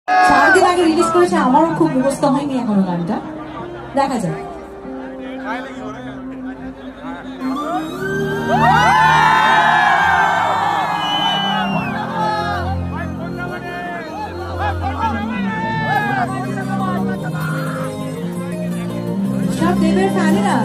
4 দিন আগে রিলিজ করেছে, আমারও খুব মুখস্থ হয়নি এখনো গানটা, দেখা যায়। সব দেবের ফ্যানেরা